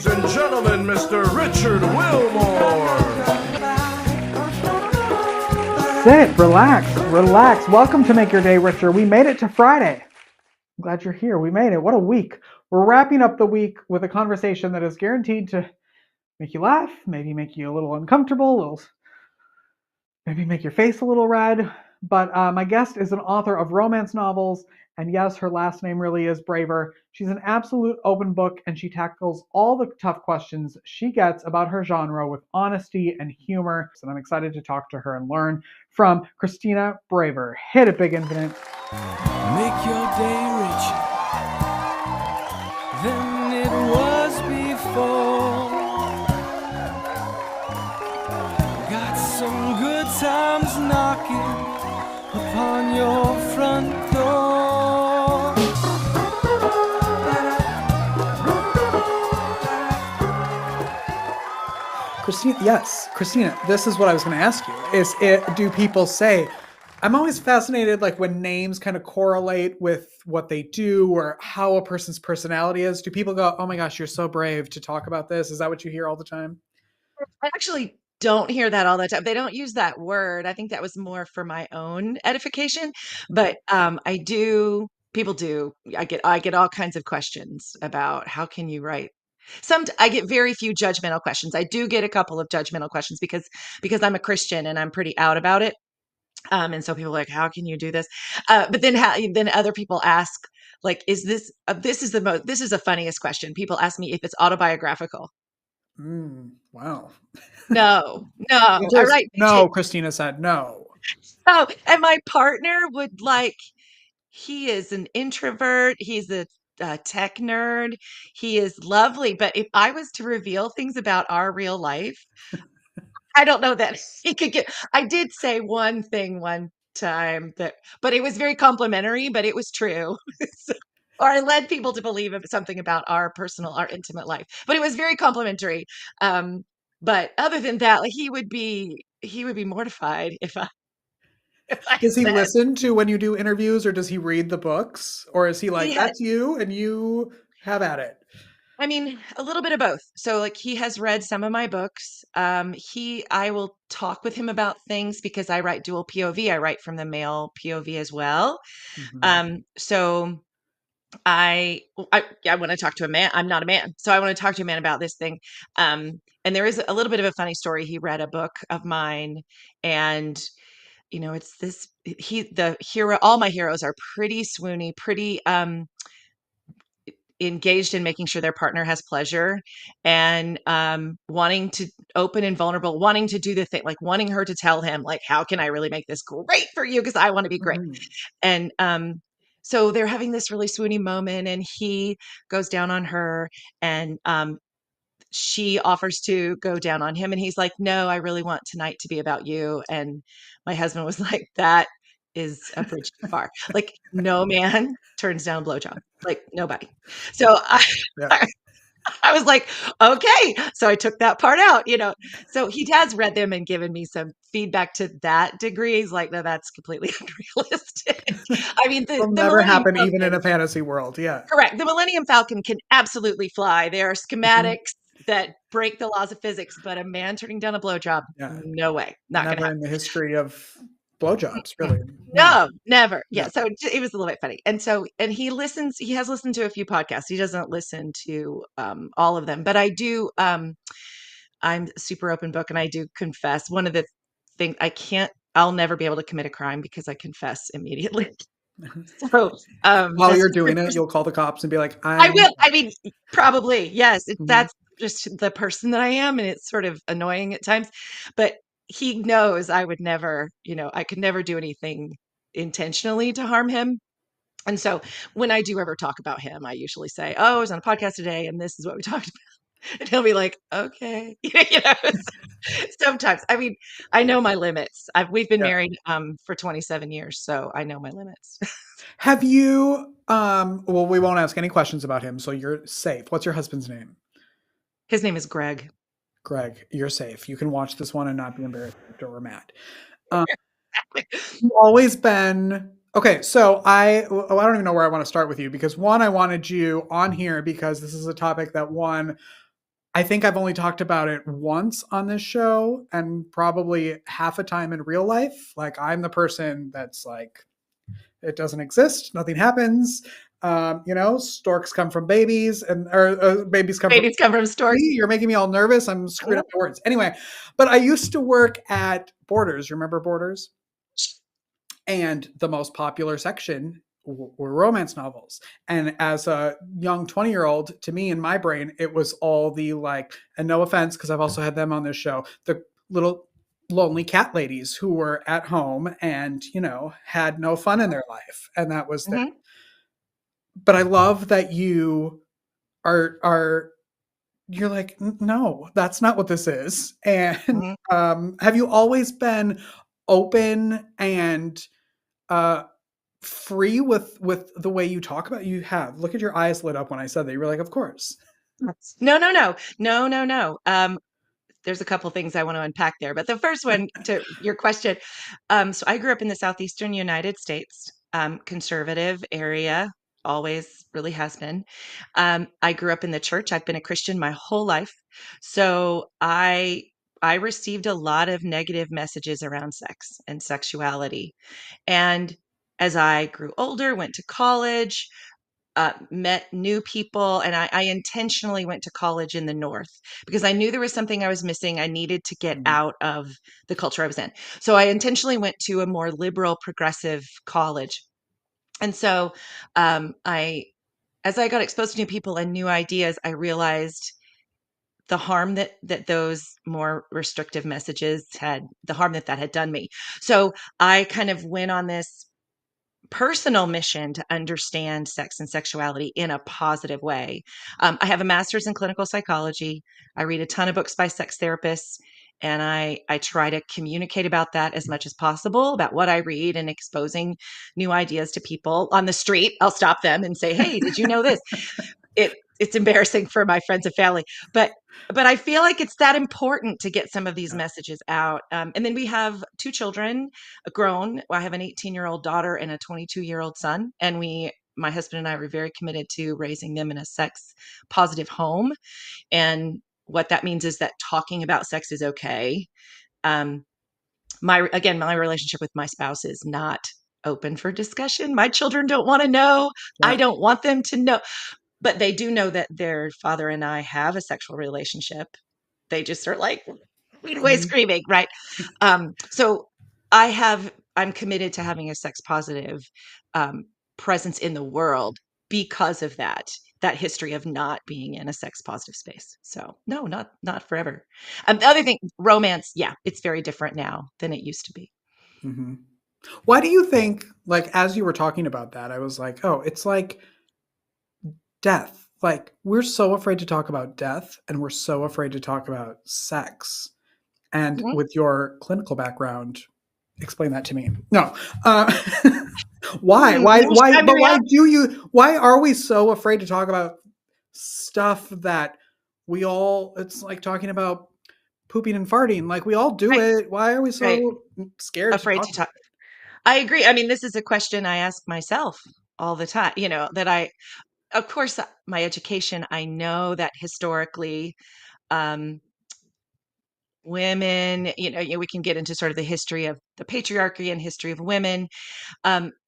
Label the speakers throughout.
Speaker 1: Ladies and gentlemen, Mr. Richard Wilmore.
Speaker 2: Sit, relax. Welcome to Make Your Day Richer. We made it to Friday. I'm glad you're here. We made it. What a week. We're wrapping up the week with a conversation that is guaranteed to make you laugh, maybe make you a little uncomfortable, maybe make your face a little red. But my guest is an author of romance novels, and yes, her last name really is Braver. She's an absolute open book, and she tackles all the tough questions she gets about her genre with honesty and humor. And I'm excited to talk to her and learn from Christina Braver. Hit it, Big Infinite.
Speaker 3: Make your day richer than it was before. Got some good times knocking upon your front door.
Speaker 2: Christina, this is what I was going to ask you. Do people say, I'm always fascinated like when names kind of correlate with what they do or how a person's personality is. Do people go, oh my gosh, you're so brave to talk about this? Is that what you hear all the time?
Speaker 4: I actually don't hear that all the time. They don't use that word. I think that was more for my own edification, but people do. I get all kinds of questions about how can you write. I get very few judgmental questions. I do get a couple of judgmental questions because I'm a Christian and I'm pretty out about it. And so people are like, how can you do this? But then other people ask, like, is this is the funniest question. People ask me if it's autobiographical.
Speaker 2: Wow.
Speaker 4: No. I write
Speaker 2: no, Christina said no.
Speaker 4: Oh, and my partner would he is an introvert. He's a tech nerd. He is lovely. But if I was to reveal things about our real life, I don't know that he could I did say one thing one time but it was very complimentary, but it was true. Or I led people to believe something about our intimate life, but it was very complimentary. But other than that, like he would be mortified if I
Speaker 2: does he listen to when you do interviews, or does he read the books, or is he like, that's you and you have at it?
Speaker 4: I mean, a little bit of both. So like he has read some of my books. I will talk with him about things because I write dual POV. I write from the male POV as well.
Speaker 2: Mm-hmm.
Speaker 4: So I want to talk to a man. I'm not a man. So I want to talk to a man about this thing. And there is a little bit of a funny story. He read a book of mine and it's the hero, all my heroes are pretty swoony, pretty, engaged in making sure their partner has pleasure and wanting to open and vulnerable, wanting to do the thing, like wanting her to tell him, like, how can I really make this great for you? Because I want to be great. Mm-hmm. And so they're having this really swoony moment and he goes down on her and she offers to go down on him. And he's like, no, I really want tonight to be about you. And my husband was like, that is a bridge too far. Like no man turns down blowjob, like nobody. So I was like, okay. So I took that part out, So he has read them and given me some feedback to that degree. He's like, no, that's completely unrealistic. I mean,
Speaker 2: it'll never happen even in a fantasy world. Yeah.
Speaker 4: Correct. The Millennium Falcon can absolutely fly. There are schematics that break the laws of physics, but a man turning down a blowjob, no way. Not going to happen.
Speaker 2: In the history of blowjobs, really.
Speaker 4: No, never. Yeah. So it was a little bit funny. And he has listened to a few podcasts. He doesn't listen to all of them, but I do. I'm a super open book and I do confess. One of the things I'll never be able to commit a crime because I confess immediately. So
Speaker 2: while you're doing it, you'll call the cops and be like,
Speaker 4: I will. I mean, probably, yes. That's just the person that I am. And it's sort of annoying at times, but he knows I would never, I could never do anything intentionally to harm him. And so when I do ever talk about him, I usually say, oh, I was on a podcast today and this is what we talked about. And he'll be like, okay. Sometimes, I mean, I know my limits. We've been married for 27 years, so I know my limits.
Speaker 2: Have you, well, we won't ask any questions about him, so you're safe. What's your husband's name?
Speaker 4: His name is Greg.
Speaker 2: Greg, you're safe. You can watch this one and not be embarrassed or mad. You've always been, okay, so I don't even know where I want to start with you because one, I wanted you on here because this is a topic that I think I've only talked about it once on this show and probably half a time in real life. Like, I'm the person that's like, it doesn't exist. Nothing happens. Storks come from babies, or babies come from.
Speaker 4: Babies come from storks.
Speaker 2: See, you're making me all nervous. I'm screwing up my words. Anyway, but I used to work at Borders. Remember Borders? And the most popular section were romance novels. And as a young 20-year-old, to me, in my brain, it was all the like, and no offense, because I've also had them on this show, the little lonely cat ladies who were at home and, had no fun in their life. And that was
Speaker 4: Mm-hmm.
Speaker 2: but I love that you are you're like, no, that's not what this is. And have you always been open and free with the way you talk about it? You have. Look at your eyes lit up when I said that. You were like, of course.
Speaker 4: No. There's a couple things I want to unpack there, but the first one, to your question. So I grew up in the southeastern United States, conservative area, always really has been. I grew up in the church. I've been a Christian my whole life, so I received a lot of negative messages around sex and sexuality. And as I grew older, went to college, met new people, and I intentionally went to college in the North because I knew there was something I was missing. I needed to get out of the culture I was in. So I intentionally went to a more liberal, progressive college. And so as I got exposed to new people and new ideas, I realized the harm that those more restrictive messages had, the harm that had done me. So I kind of went on this personal mission to understand sex and sexuality in a positive way. I have a master's in clinical psychology. I read a ton of books by sex therapists, and I try to communicate about that as much as possible, about what I read, and exposing new ideas to people on the street. I'll stop them and say, "Hey, did you know this?" It's embarrassing for my friends and family, but I feel like it's that important to get some of these messages out. And then we have two children, grown. I have an 18-year-old daughter and a 22-year-old son, and my husband and I were very committed to raising them in a sex positive home. And what that means is that talking about sex is okay. Um, my relationship with my spouse is not open for discussion. My children don't want to know. I don't want them to know. But they do know that their father and I have a sexual relationship. They just are like, way screaming, right? So I'm committed to having a sex positive presence in the world because of that history of not being in a sex positive space. So no, not forever. The other thing, romance, yeah, it's very different now than it used to be.
Speaker 2: Mm-hmm. Why do you think, like, as you were talking about that, I was like, oh, it's like death. Like, we're so afraid to talk about death and we're so afraid to talk about sex. And with your clinical background, explain that to me. No. Why? Why are we so afraid to talk about stuff that it's like talking about pooping and farting. Like, we all do it. Why are we so scared
Speaker 4: afraid to talk? I agree. I mean, this is a question I ask myself all the time, of course, my education, I know that historically, women, we can get into sort of the history of the patriarchy and history of women.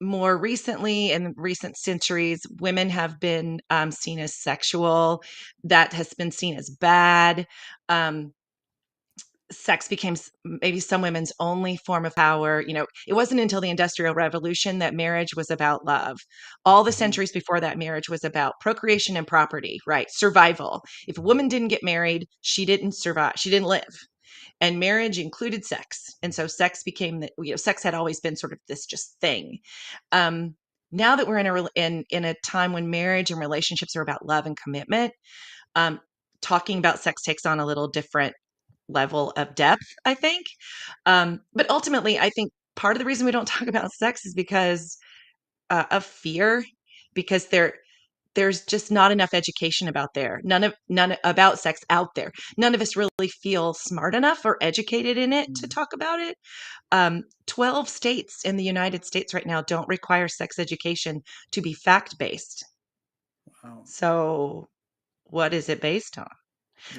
Speaker 4: More recently, in recent centuries, women have been seen as sexual. That has been seen as bad. Sex became maybe some women's only form of power. It wasn't until the Industrial Revolution that marriage was about love. All the centuries before that, marriage was about procreation and property, right? Survival. If a woman didn't get married, she didn't survive. She didn't live. And marriage included sex. And so sex became sex had always been sort of this just thing. Now that we're in a time when marriage and relationships are about love and commitment, talking about sex takes on a little different level of depth, I think. But ultimately, I think part of the reason we don't talk about sex is because of fear, because there's just not enough education none about sex out there. None of us really feel smart enough or educated in it to talk about it. 12 states in the United States right now don't require sex education to be fact-based.
Speaker 2: Wow.
Speaker 4: So what is it based on?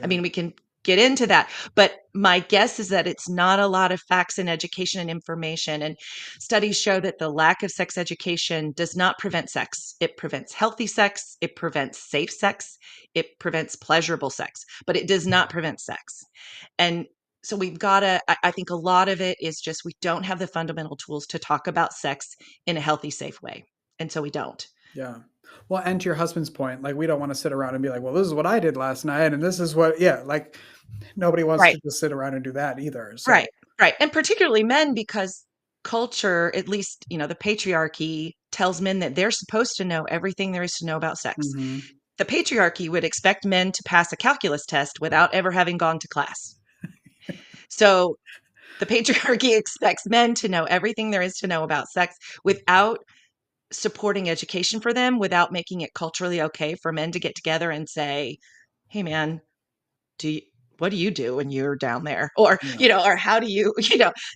Speaker 4: I mean, we can get into that, but my guess is that it's not a lot of facts and education and information. And studies show that the lack of sex education does not prevent sex. It prevents healthy sex. It prevents safe sex. It prevents pleasurable sex, but it does not prevent sex. And so we've got to, I think a lot of it is just we don't have the fundamental tools to talk about sex in a healthy, safe way. And so we don't.
Speaker 2: Yeah. Well, and to your husband's point, like we don't want to sit around and be like, well, this is what I did last night, and this is what, like nobody wants
Speaker 4: Right.
Speaker 2: to just sit around and do that either. So.
Speaker 4: Right. Right. And particularly men, because culture, at least, the patriarchy tells men that they're supposed to know everything there is to know about sex.
Speaker 2: Mhm.
Speaker 4: The patriarchy would expect men to pass a calculus test without ever having gone to class. So the patriarchy expects men to know everything there is to know about sex without supporting education for them, without making it culturally okay for men to get together and say, hey, man, what do you do when you're down there? Or,
Speaker 2: Yeah.
Speaker 4: or how do you,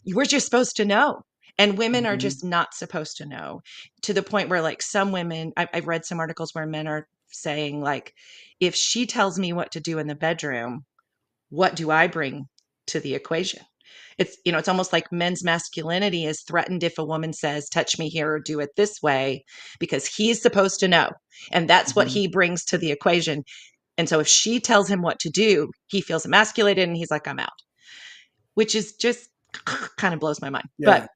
Speaker 4: we're just supposed to know. And women are
Speaker 2: Mhm.
Speaker 4: just not supposed to know, to the point where like some women, I've read some articles where men are saying like, if she tells me what to do in the bedroom, what do I bring to the equation? It's almost like men's masculinity is threatened if a woman says, touch me here or do it this way, because he's supposed to know. And that's what
Speaker 2: Mhm.
Speaker 4: he brings to the equation. And so if she tells him what to do, he feels emasculated and he's like, I'm out, which is just kind of blows my mind.
Speaker 2: Yeah.
Speaker 4: But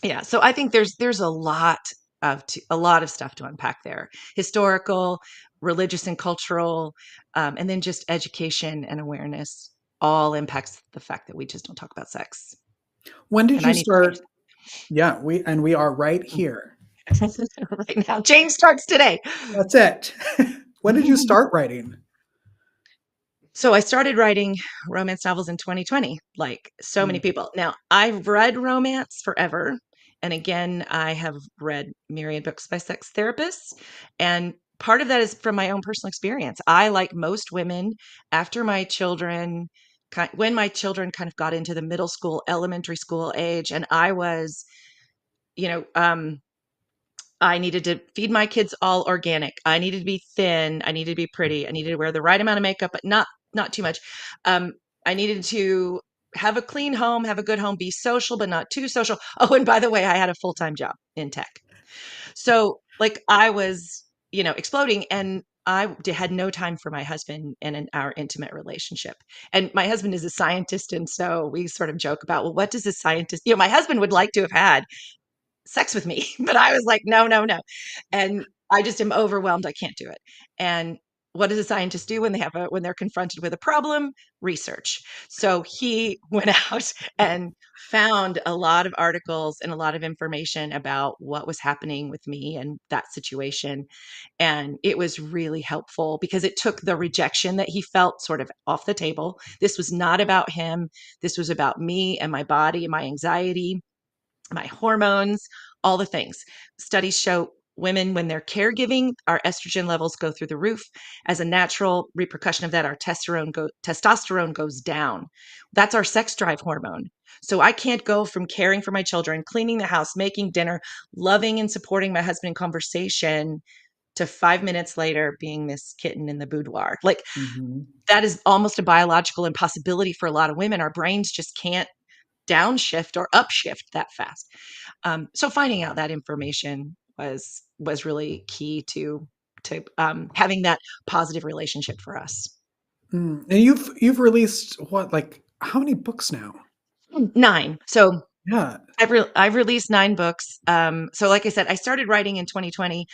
Speaker 4: yeah, so I think there's a lot of stuff to unpack there. Historical, religious and cultural, and then just education and awareness all impacts the fact that we just don't talk about sex.
Speaker 2: When did
Speaker 4: And I
Speaker 2: you
Speaker 4: need to change
Speaker 2: start? Yeah, we are right here.
Speaker 4: that right now. Change starts today.
Speaker 2: That's it. When did you start writing?
Speaker 4: So I started writing romance novels in 2020, like so many
Speaker 2: Mm.
Speaker 4: people. Now, I've read romance forever. And again, I have read myriad books by sex therapists. And part of that is from my own personal experience. I, like most women, after my children, when my children kind of got into the middle school, elementary school age, and I was, you know, I needed to feed my kids all organic. I needed to be thin. I needed to be pretty. I needed to wear the right amount of makeup, but not too much. Um, I needed to have a clean home, have a good home, be social, but not too social. Oh, and by the way, I had a full-time job in tech. So like I was, exploding, and had no time for my husband and our intimate relationship. And my husband is a scientist. And so we sort of joke about, well, what does a scientist, my husband would like to have had sex with me. But I was like, no, no, no. And I just am overwhelmed. I can't do it. And what does a scientist do when when they're confronted with a problem? Research. So he went out and found a lot of articles and a lot of information about what was happening with me and that situation. And it was really helpful because it took the rejection that he felt sort of off the table. This was not about him. This was about me and my body and my anxiety, my hormones, all the things. Studies show women, when they're caregiving, our estrogen levels go through the roof. As a natural repercussion of that, our testosterone goes down. That's our sex drive hormone. So I can't go from caring for my children, cleaning the house, making dinner, loving and supporting my husband in conversation, to 5 minutes later being this kitten in the boudoir. Like
Speaker 2: Mhm.
Speaker 4: that is almost a biological impossibility for a lot of women. Our brains just can't downshift or upshift that fast. So finding out that information was really key to having that positive relationship for us.
Speaker 2: Mm. And you've released what, like how many books now?
Speaker 4: 9. So
Speaker 2: Yeah.
Speaker 4: I've released 9 books. So like I said, I started writing in 2020.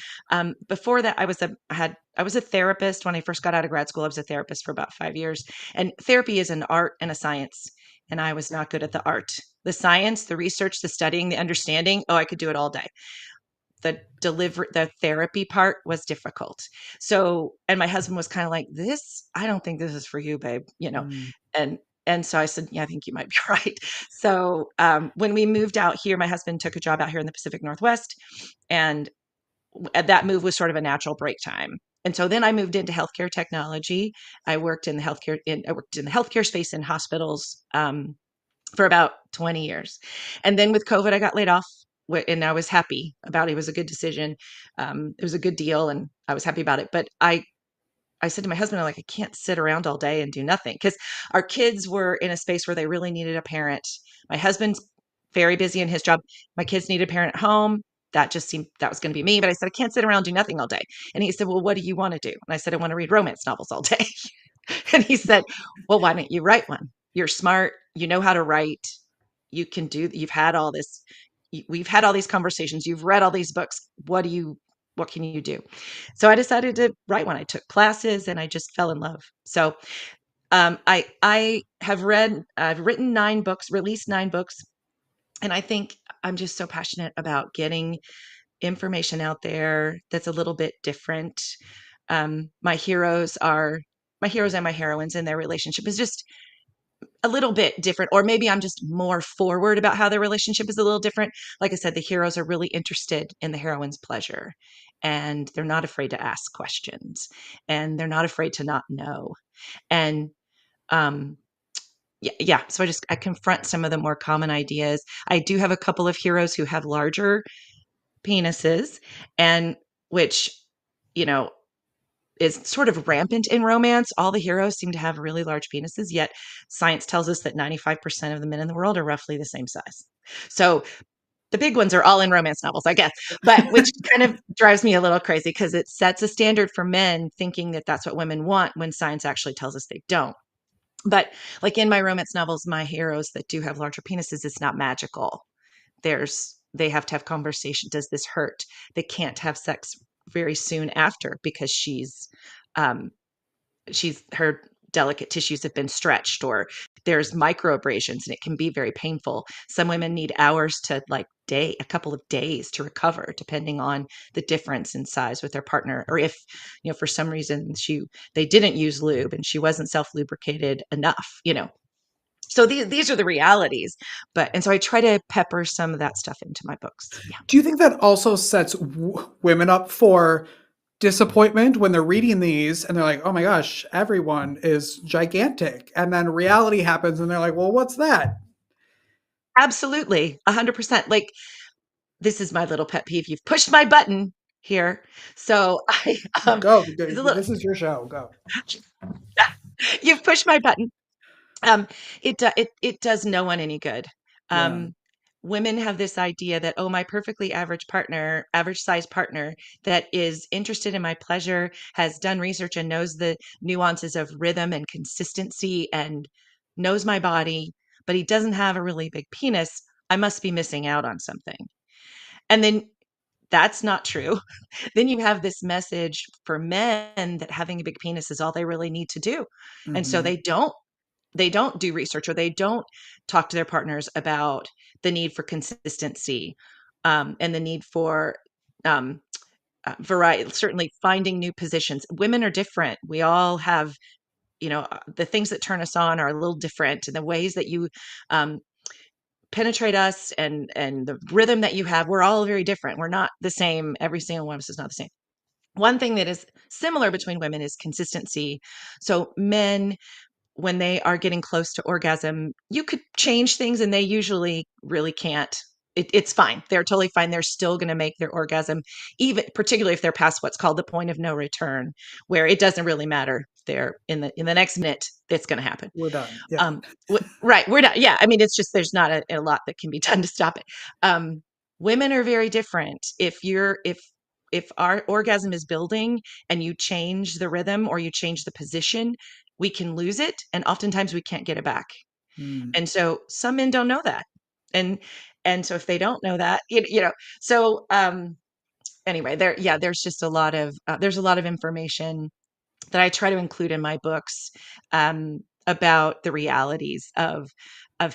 Speaker 4: Before that, I was a therapist when I first got out of grad school. I was a therapist for about 5 years, and therapy is an art and a science. And I was not good at the art, the science, the research, the studying, the understanding. Oh, I could do it all day. The therapy part was difficult. So, and my husband was kind of like, I don't think this is for you, babe,
Speaker 2: Mm.
Speaker 4: and and so I said, yeah, I think you might be right. So when we moved out here, my husband took a job out here in the Pacific Northwest, and that move was sort of a natural break time. And so then I moved into healthcare technology. I worked in the healthcare space in hospitals for about 20 years. And then with COVID, I got laid off, and I was happy about it. It was a good decision. It was a good deal, and I was happy about it. But I said to my husband, I'm like, I can't sit around all day and do nothing, because our kids were in a space where they really needed a parent. My husband's very busy in his job. My kids needed a parent at home. That just seemed that was going to be me. But I said, I can't sit around and do nothing all day. And he said, well, what do you want to do? And I said, I want to read romance novels all day. And he said, well, why don't you write one? You're smart. You know how to write. You can do, you've had all this, we've had all these conversations. You've read all these books. What can you do? So I decided to write one. I took classes and I just fell in love. So I have I've written 9 books, released 9 books. And I think I'm just so passionate about getting information out there that's a little bit different. My heroes and my heroines, and their relationship is just a little bit different, or maybe I'm just more forward about how their relationship is a little different. Like I said, the heroes are really interested in the heroine's pleasure, and they're not afraid to ask questions, and they're not afraid to not know. And um, yeah, so I confront some of the more common ideas. I do have a couple of heroes who have larger penises, and which, you know, is sort of rampant in romance. All the heroes seem to have really large penises, yet science tells us that 95% of the men in the world are roughly the same size. So the big ones are all in romance novels, I guess, but which kind of drives me a little crazy, because it sets a standard for men thinking that that's what women want, when science actually tells us they don't. But like in my romance novels, my heroes that do have larger penises, it's not magical. They have to have conversation. Does this hurt? They can't have sex very soon after, because um her delicate tissues have been stretched, or there's microabrasions, and it can be very painful. Some women need hours to a couple of days to recover, depending on the difference in size with their partner, or if, for some reason they didn't use lube and she wasn't self lubricated enough. So these are the realities, and so I try to pepper some of that stuff into my books. Yeah.
Speaker 2: Do you think that also sets women up for disappointment when they're reading these and they're like, oh my gosh, everyone is gigantic, and then reality happens and they're like, well, what's that?
Speaker 4: Absolutely. 100%. Like, this is my little pet peeve. You've pushed my button here. So
Speaker 2: Go.
Speaker 4: there's a little,
Speaker 2: This is your show. Go.
Speaker 4: you've pushed my button. It does no one any good.
Speaker 2: Yeah.
Speaker 4: Women have this idea that, oh, my perfectly average size partner that is interested in my pleasure, has done research and knows the nuances of rhythm and consistency and knows my body, but he doesn't have a really big penis. I must be missing out on something. And then that's not true. Then you have this message for men that having a big penis is all they really need to do. And so
Speaker 2: Mm-hmm.
Speaker 4: they don't do research, or they don't talk to their partners about the need for consistency, and the need for um, variety, certainly finding new positions. Women are different. We all have, the things that turn us on are a little different, and the ways that you um, penetrate us, and the rhythm that you have, we're all very different. We're not the same. Every single one of us is not the same. One thing that is similar between women is consistency. So men, when they are getting close to orgasm, you could change things, and they usually really can't. It's fine. They're totally fine. They're still going to make their orgasm, even particularly if they're past what's called the point of no return, where it doesn't really matter. They're in the next minute, it's going to happen.
Speaker 2: We're done. Yeah.
Speaker 4: Um, right. We're not. Yeah. I mean, it's just there's not a lot that can be done to stop it. Women are very different. If our orgasm is building and you change the rhythm or you change the position, we can lose it, and oftentimes we can't get it back.
Speaker 2: Mm.
Speaker 4: And so some men don't know that, and so if they don't know that, so anyway, there's just there's a lot of information that I try to include in my books, about the realities of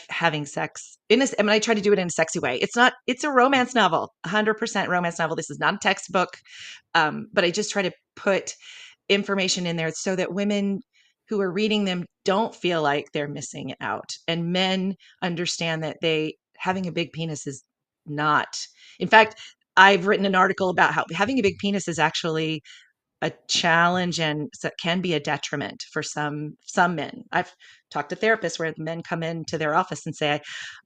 Speaker 4: having sex I mean, I try to do it in a sexy way. It's a romance novel, 100% romance novel. This is not a textbook. But I just try to put information in there so that women who are reading them don't feel like they're missing out, and men understand that having a big penis is not. In fact, I've written an article about how having a big penis is actually a challenge, and so it can be a detriment for some men. I've talked to therapists where the men come into their office and say,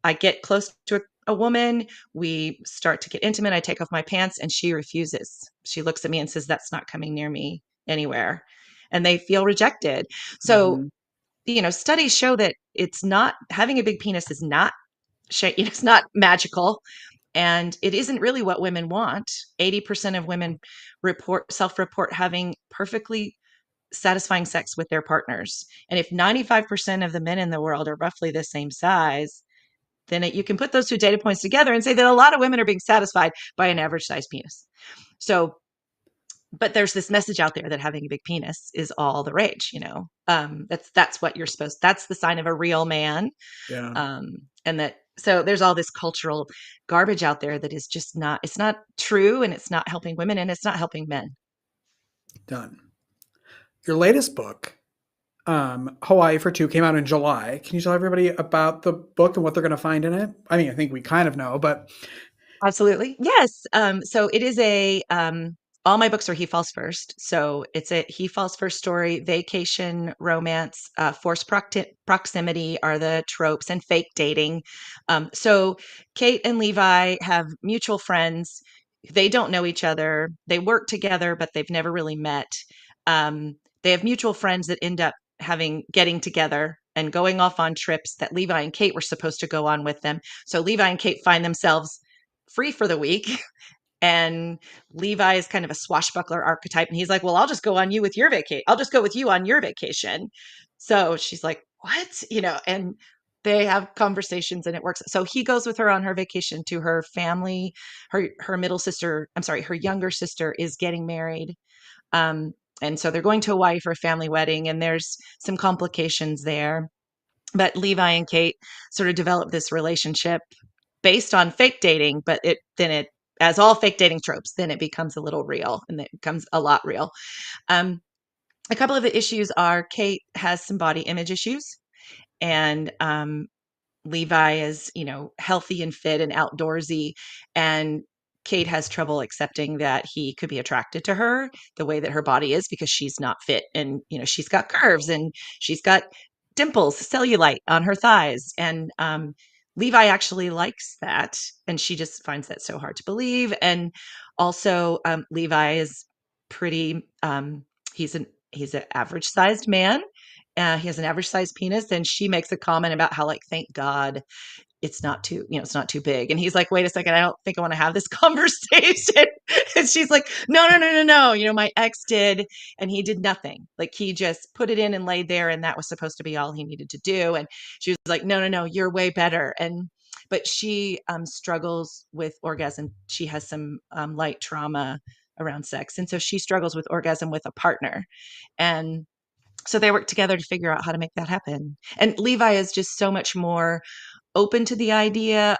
Speaker 4: I get close to a woman, we start to get intimate, I take off my pants, and she refuses. She looks at me and says, that's not coming near me anywhere. and they feel rejected. So,
Speaker 2: Hmm.
Speaker 4: studies show that it's not having a big penis is not it's not magical, and it isn't really what women want. 80% of women self-report having perfectly satisfying sex with their partners. And if 95% of the men in the world are roughly the same size, then you can put those two data points together and say that a lot of women are being satisfied by an average size penis. So, but there's this message out there that having a big penis is all the rage. That's what you're supposed. That's the sign of a real man.
Speaker 2: Yeah.
Speaker 4: And that so there's all this cultural garbage out there that is just not. It's not true, and it's not helping women, and it's not helping men.
Speaker 2: Done. Your latest book, Hawaii for Two, came out in July. Can you tell everybody about the book and what they're going to find in it? I mean, I think we kind of know, but
Speaker 4: Absolutely. Yes. So it is all my books are he falls first. So it's a he falls first story, vacation, romance, forced proximity are the tropes, and fake dating. So Kate and Levi have mutual friends. They don't know each other. They work together, but they've never really met. They have mutual friends that end up getting together and going off on trips that Levi and Kate were supposed to go on with them. So Levi and Kate find themselves free for the week. And Levi is kind of a swashbuckler archetype. And he's like, well, I'll just go on you with your vacation. I'll just go with you on your vacation. So she's like, what? And they have conversations and it works. So he goes with her on her vacation to her family. Her middle sister, I'm sorry, her younger sister is getting married. Um, and so they're going to Hawaii for a family wedding, and there's some complications there. But Levi and Kate sort of develop this relationship based on fake dating, but as all fake dating tropes, then it becomes a little real, and it becomes a lot real. Um, a couple of the issues are Kate has some body image issues, and Levi is, healthy and fit and outdoorsy, and Kate has trouble accepting that he could be attracted to her the way that her body is, because she's not fit, and she's got curves and she's got dimples, cellulite on her thighs, and Levi actually likes that, and she just finds that so hard to believe. And also, Levi is pretty. He's an average sized man. He has an average sized penis, and she makes a comment about how, like, thank God it's not too big. And he's like, wait a second, I don't think I want to have this conversation. And she's like, no, no, no, no, no. My ex did, and he did nothing. Like, he just put it in and laid there, and that was supposed to be all he needed to do. And she was like, no, no, no, you're way better. But she struggles with orgasm. She has some light trauma around sex. And so she struggles with orgasm with a partner. And so they work together to figure out how to make that happen. And Levi is just so much more open to the idea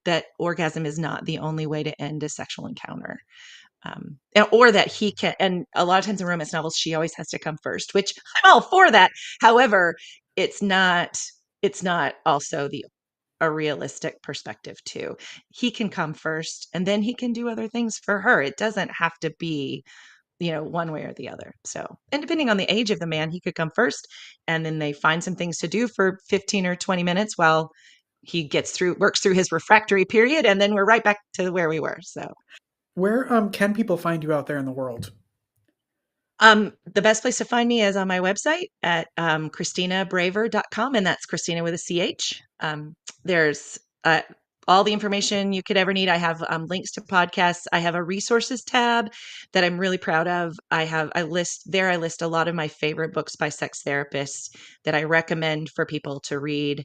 Speaker 4: that orgasm is not the only way to end a sexual encounter. Or that he can, and a lot of times in romance novels, she always has to come first, which I'm all for that. However, it's not also a realistic perspective too. He can come first, and then he can do other things for her. It doesn't have to be one way or the other. So, and depending on the age of the man, he could come first, and then they find some things to do for 15 or 20 minutes while he works through his refractory period, and then we're right back to where we were. So,
Speaker 2: where can people find you out there in the world?
Speaker 4: the best place to find me is on my website at ChristinaBraver.com, and that's Christina with a CH. There's all the information you could ever need. I have links to podcasts. I have a resources tab that I'm really proud of. I list a lot of my favorite books by sex therapists that I recommend for people to read.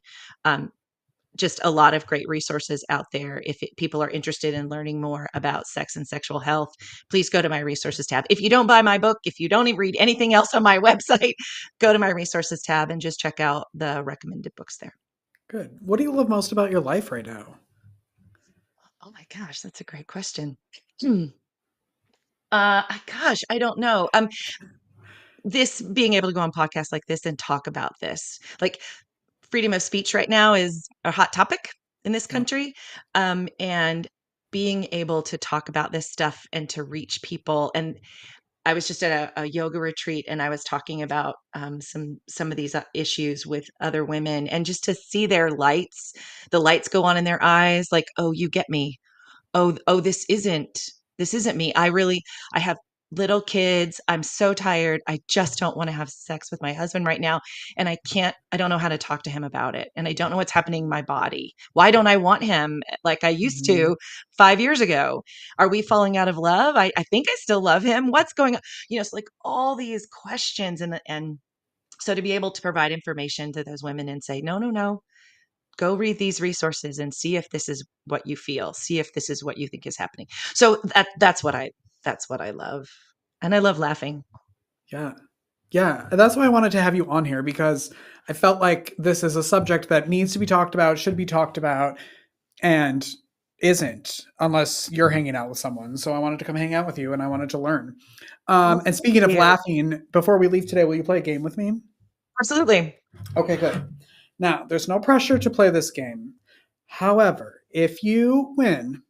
Speaker 4: Just a lot of great resources out there. If people are interested in learning more about sex and sexual health, please go to my resources tab. If you don't buy my book, if you don't even read anything else on my website, go to my resources tab and just check out the recommended books there.
Speaker 2: Good. What do you love most about your life right now?
Speaker 4: Oh my gosh, that's a great question. Gosh, I don't know. This being able to go on podcasts like this and talk about this, like, freedom of speech right now is a hot topic in this
Speaker 2: Yeah.
Speaker 4: country. And being able to talk about this stuff and to reach people. And I was just at a yoga retreat, and I was talking about some of these issues with other women, and just to see the lights go on in their eyes, like, oh, you get me. Oh, this isn't me. I have little kids. I'm so tired. I just don't want to have sex with my husband right now. And I don't know how to talk to him about it. And I don't know what's happening in my body. Why don't I want him like I used to 5 years ago? Are we falling out of love? I think I still love him. What's going on? It's like all these questions. And so to be able to provide information to those women and say, no, no, no, go read these resources and see if this is what you feel. See if this is what you think is happening. So that's what I love. And I love laughing.
Speaker 2: Yeah. Yeah. That's why I wanted to have you on here, because I felt like this is a subject that needs to be talked about, should be talked about, and isn't unless you're hanging out with someone. So I wanted to come hang out with you and I wanted to learn. And speaking of laughing, before we leave today, will you play a game with me?
Speaker 4: Absolutely.
Speaker 2: Okay, good. Now, there's no pressure to play this game. However, if you win,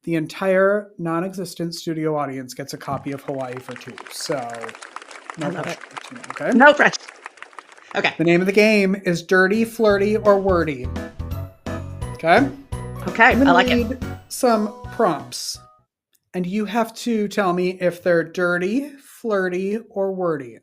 Speaker 2: the entire non-existent studio audience gets a copy of Hawaii for two. So, no pressure. Okay?
Speaker 4: No pressure. Okay.
Speaker 2: The name of the game is Dirty, Flirty, or Wordy. Okay?
Speaker 4: Okay,
Speaker 2: I'm
Speaker 4: I like
Speaker 2: gonna
Speaker 4: it.
Speaker 2: read some prompts, and you have to tell me if they're dirty, flirty, or wordy.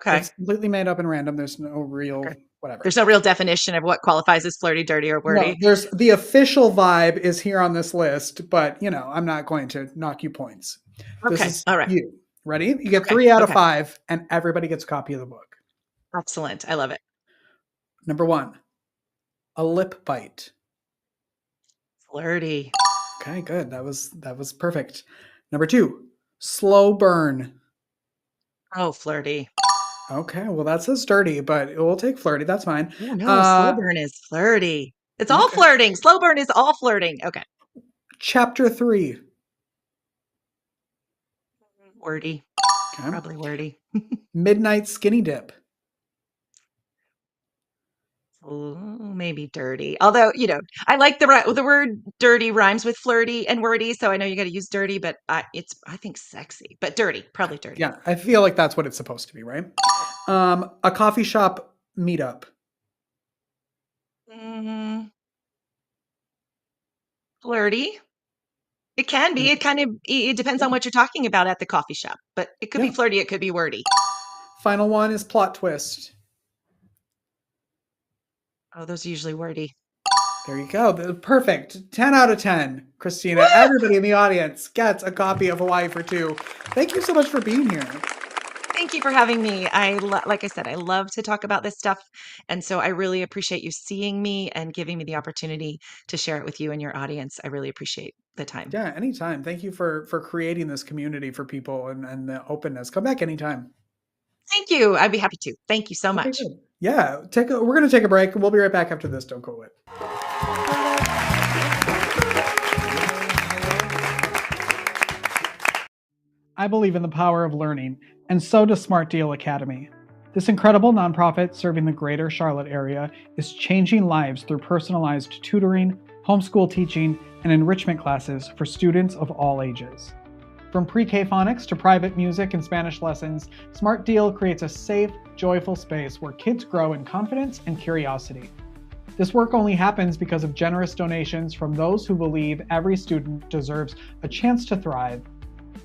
Speaker 4: Okay.
Speaker 2: It's completely made up and random. There's no real whatever.
Speaker 4: There's no real definition of what qualifies as flirty, dirty, or wordy.
Speaker 2: No, there's the official vibe is here on this list, but I'm not going to knock you points.
Speaker 4: Okay.
Speaker 2: This is
Speaker 4: all right.
Speaker 2: you. Ready? You get 3 out of 5, and everybody gets a copy of the book.
Speaker 4: Excellent. I love it.
Speaker 2: Number 1, a lip bite.
Speaker 4: Flirty.
Speaker 2: Okay, good. That was perfect. Number 2, slow burn.
Speaker 4: Oh, flirty.
Speaker 2: Okay, well that says dirty, but we'll take flirty. That's fine.
Speaker 4: Oh, no, slow burn is flirty. It's all flirting. Slow burn is all flirting. Okay.
Speaker 2: Chapter 3.
Speaker 4: Wordy.
Speaker 2: Okay.
Speaker 4: Probably wordy.
Speaker 2: Midnight skinny dip.
Speaker 4: Ooh, maybe dirty. Although, I like the word dirty rhymes with flirty and wordy, so I know you got to use dirty, but I think sexy, but dirty, probably dirty.
Speaker 2: Yeah, I feel like that's what it's supposed to be, right? A coffee shop meetup.
Speaker 4: Flirty. It can be. It depends on what you're talking about at the coffee shop, but it could be flirty. It could be wordy.
Speaker 2: Final one is plot twist.
Speaker 4: Oh, those are usually wordy.
Speaker 2: There you go. Perfect. 10 out of 10. Christina, woo! Everybody in the audience gets a copy of Hawaii for two. Thank you so much for being here.
Speaker 4: Thank you for having me. Like I said, I love to talk about this stuff. And so I really appreciate you seeing me and giving me the opportunity to share it with you and your audience. I really appreciate the time.
Speaker 2: Yeah, anytime. Thank you for creating this community for people and the openness. Come back anytime.
Speaker 4: Thank you. I'd be happy to. Thank you so much.
Speaker 2: Good. Yeah, we're going to take a break. We'll be right back after this. Don't go away. I believe in the power of learning, and so does Smart Deal Academy. This incredible nonprofit serving the greater Charlotte area is changing lives through personalized tutoring, homeschool teaching, and enrichment classes for students of all ages. From pre-K phonics to private music and Spanish lessons, Smart Deal creates a safe, joyful space where kids grow in confidence and curiosity. This work only happens because of generous donations from those who believe every student deserves a chance to thrive.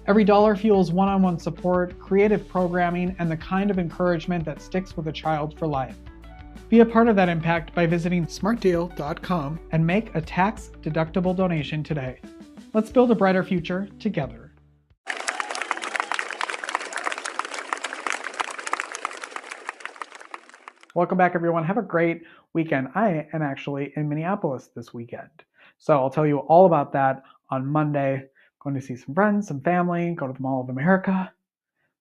Speaker 2: Every dollar fuels one-on-one support, creative programming, and the kind of encouragement that sticks with a child for life. Be a part of that impact by visiting smartdeal.com and make a tax-deductible donation today. Let's build a brighter future together. Welcome back, everyone. Have a great weekend. I am actually in Minneapolis this weekend, so I'll tell you all about that on Monday. Going to see some friends, some family, go to the Mall of America.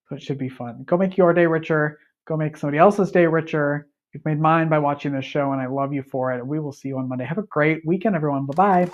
Speaker 2: So it should be fun. Go make your day richer. Go make somebody else's day richer. You've made mine by watching this show, and I love you for it. We will see you on Monday. Have a great weekend, everyone. Bye-bye.